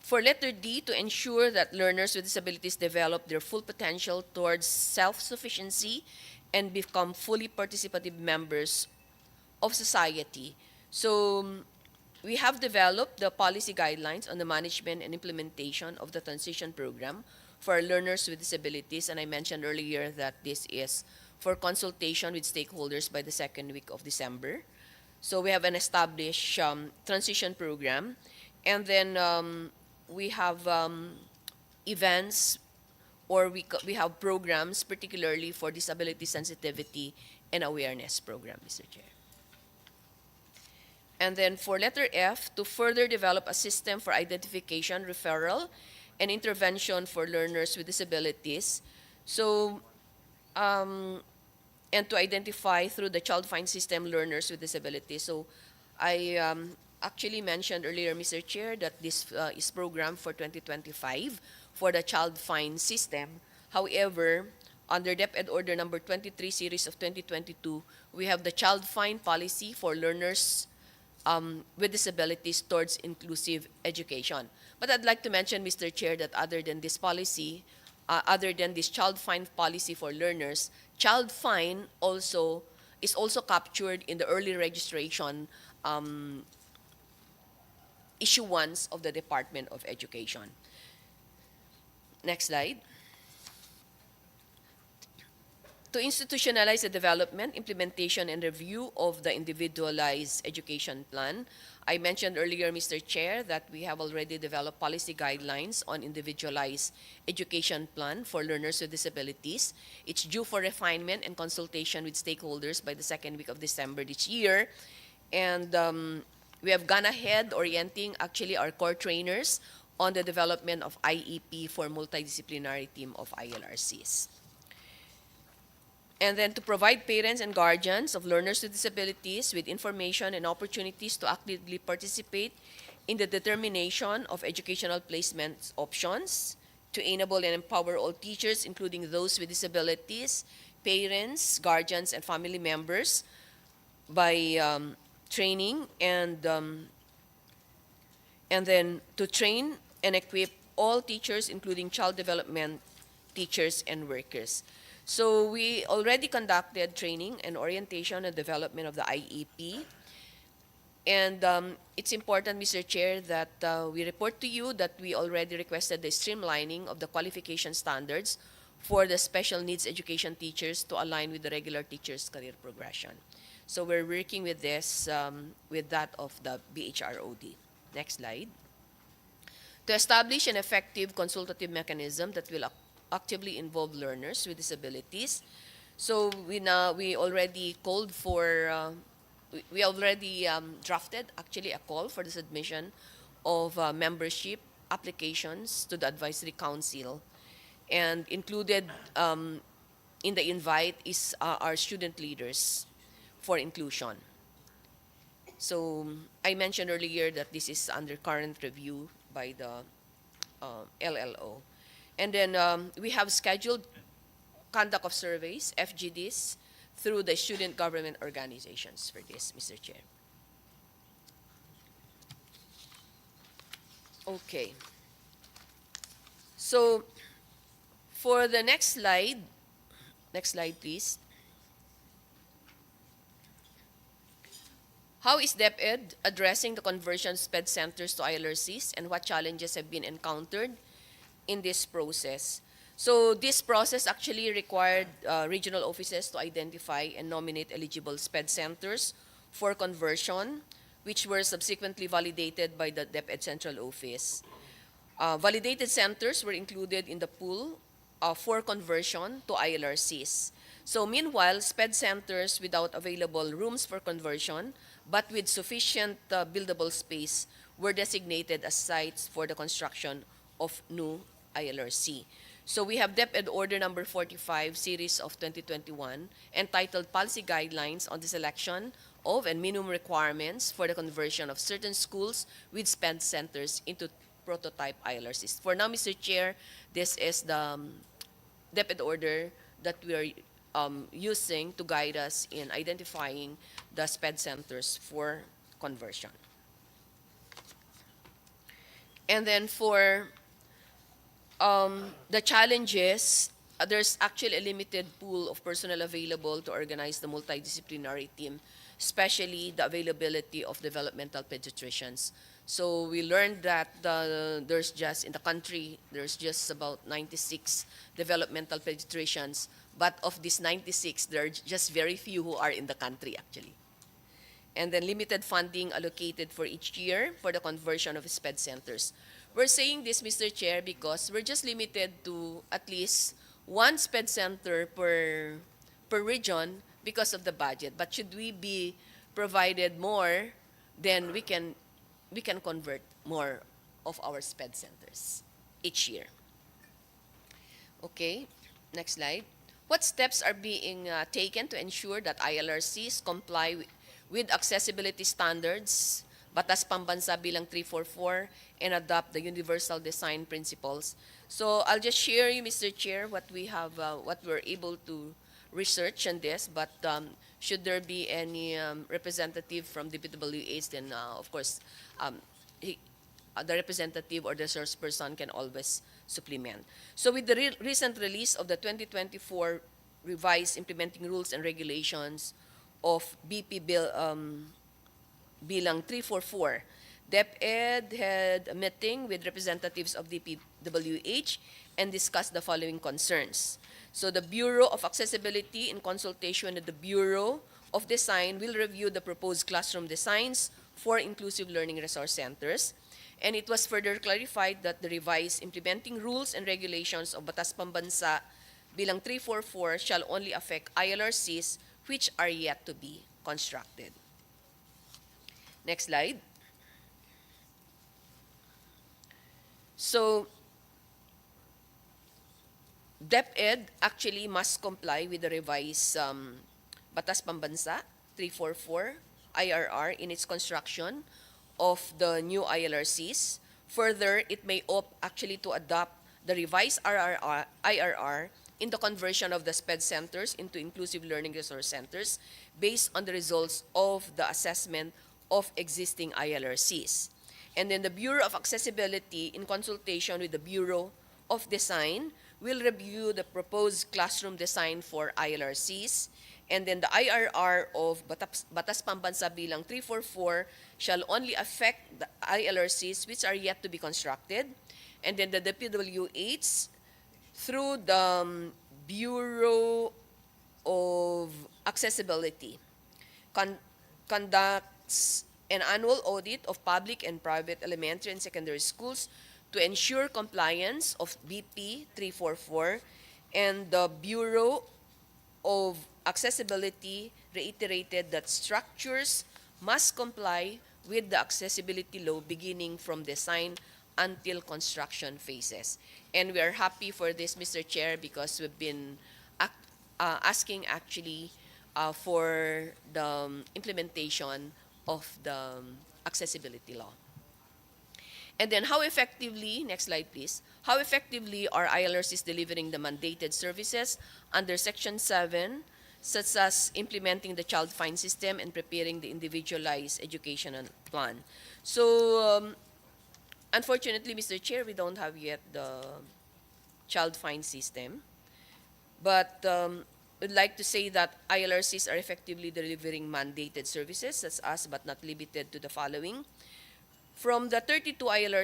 For letter D, to ensure that learners with disabilities develop their full potential towards self-sufficiency and become fully participative members of society. So we have developed the policy guidelines on the management and implementation of the transition program for learners with disabilities. And I mentioned earlier that this is for consultation with stakeholders by the second week of December. So we have an established transition program. And then we have events, or we have programs particularly for disability sensitivity and awareness program, Mr. Chair. And then for letter F, to further develop a system for identification, referral, and intervention for learners with disabilities. So, and to identify through the child find system learners with disabilities. So I actually mentioned earlier, Mr. Chair, that this is programmed for 2025 for the child find system. However, under DepEd Order number 23 series of 2022, we have the child find policy for learners with disabilities towards inclusive education. But I'd like to mention, Mr. Chair, that other than this policy, other than this child fine policy for learners, child fine also is also captured in the early registration issuance of the Department of Education. Next slide. To institutionalize the development, implementation, and review of the individualized education plan, I mentioned earlier, Mr. Chair, that we have already developed policy guidelines on individualized education plan for learners with disabilities. It's due for refinement and consultation with stakeholders by the second week of December this year. And we have gone ahead orienting actually our core trainers on the development of IEP for multidisciplinary team of ILRCs. And then to provide parents and guardians of learners with disabilities with information and opportunities to actively participate in the determination of educational placement options, to enable and empower all teachers, including those with disabilities, parents, guardians, and family members by training, and then to train and equip all teachers, including child development teachers and workers. So we already conducted training and orientation and development of the IEP. And it's important, Mr. Chair, that we report to you that we already requested the streamlining of the qualification standards for the special needs education teachers to align with the regular teachers' career progression. So we're working with this, with that of the BHROD. Next slide. To establish an effective consultative mechanism that will actively involve learners with disabilities. So we already called for, we already drafted actually a call for the submission of membership applications to the Advisory Council. And included in the invite is our student leaders for inclusion. So I mentioned earlier that this is under current review by the LLO. And then we have scheduled conduct of surveys, FGDs, through the student government organizations for this, Mr. Chair. Okay. So for the next slide please. How is DepEd addressing the conversion of SPED centers to ILRCs, and what challenges have been encountered in this process? So this process actually required regional offices to identify and nominate eligible SPED centers for conversion, which were subsequently validated by the DepEd Central Office. Validated centers were included in the pool for conversion to ILRCs. So meanwhile, SPED centers without available rooms for conversion but with sufficient buildable space were designated as sites for the construction of new ILRC. So we have DepEd Order number 45, series of 2021, entitled Policy Guidelines on the Selection of and Minimum Requirements for the Conversion of Certain Schools with SPED Centers into Prototype ILRCs. For now, Mr. Chair, this is the DepEd Order that we are using to guide us in identifying the SPED centers for conversion. And then for the challenges, there's actually a limited pool of personnel available to organize the multidisciplinary team, especially the availability of developmental pediatricians. So we learned that there's just, in the country, there's just about 96 developmental pediatricians, but of these 96, there are just very few who are in the country actually. And then limited funding allocated for each year for the conversion of SPED centers. We're saying this, Mr. Chair, because we're just limited to at least one SPED center per region because of the budget. But should we be provided more, then we can convert more of our SPED centers each year. Okay, next slide. What steps are being taken to ensure that ILRCs comply with accessibility standards, Batas Pambansa Bilang 344, and adopt the universal design principles? So I'll just share you, Mr. Chair, what we have, what we're able to research on this, but should there be any representative from DPWH, then of course, he, the representative or the source person can always supplement. So with the recent release of the 2024 revised implementing rules and regulations of BP Bill Bilang 344, DepEd had a meeting with representatives of DPWH and discussed the following concerns. So the Bureau of Accessibility, in consultation with the Bureau of Design, will review the proposed classroom designs for inclusive learning resource centers. And it was further clarified that the revised implementing rules and regulations of Batas Pambansa Bilang 344 shall only affect ILRCs which are yet to be constructed. Next slide. So, DepEd actually must comply with the revised Batas Pambansa 344 IRR in its construction of the new ILRCs. Further, it may opt actually to adopt the revised IRR in the conversion of the SPED centers into inclusive learning resource centers based on the results of the assessment of existing ILRCs. And then the Bureau of Accessibility, in consultation with the Bureau of Design, will review the proposed classroom design for ILRCs. And then the IRR of Batas Pambansa Bilang 344 shall only affect the ILRCs which are yet to be constructed. And then the DPWH, through the Bureau of Accessibility, conducts an annual audit of public and private elementary and secondary schools to ensure compliance of BP 344, and the Bureau of Accessibility reiterated that structures must comply with the accessibility law beginning from design until construction phases. And we are happy for this, Mr. Chair, because we've been asking actually for the implementation of the accessibility law. And then how effectively, next slide please, how effectively are ILRCs delivering the mandated services under Section 7, such as implementing the child fine system and preparing the individualized educational plan? So unfortunately, Mr. Chair, we don't have yet the child fine system, but we'd like to say that ILRCs are effectively delivering mandated services, such as but not limited to the following. From the 32 ILRCs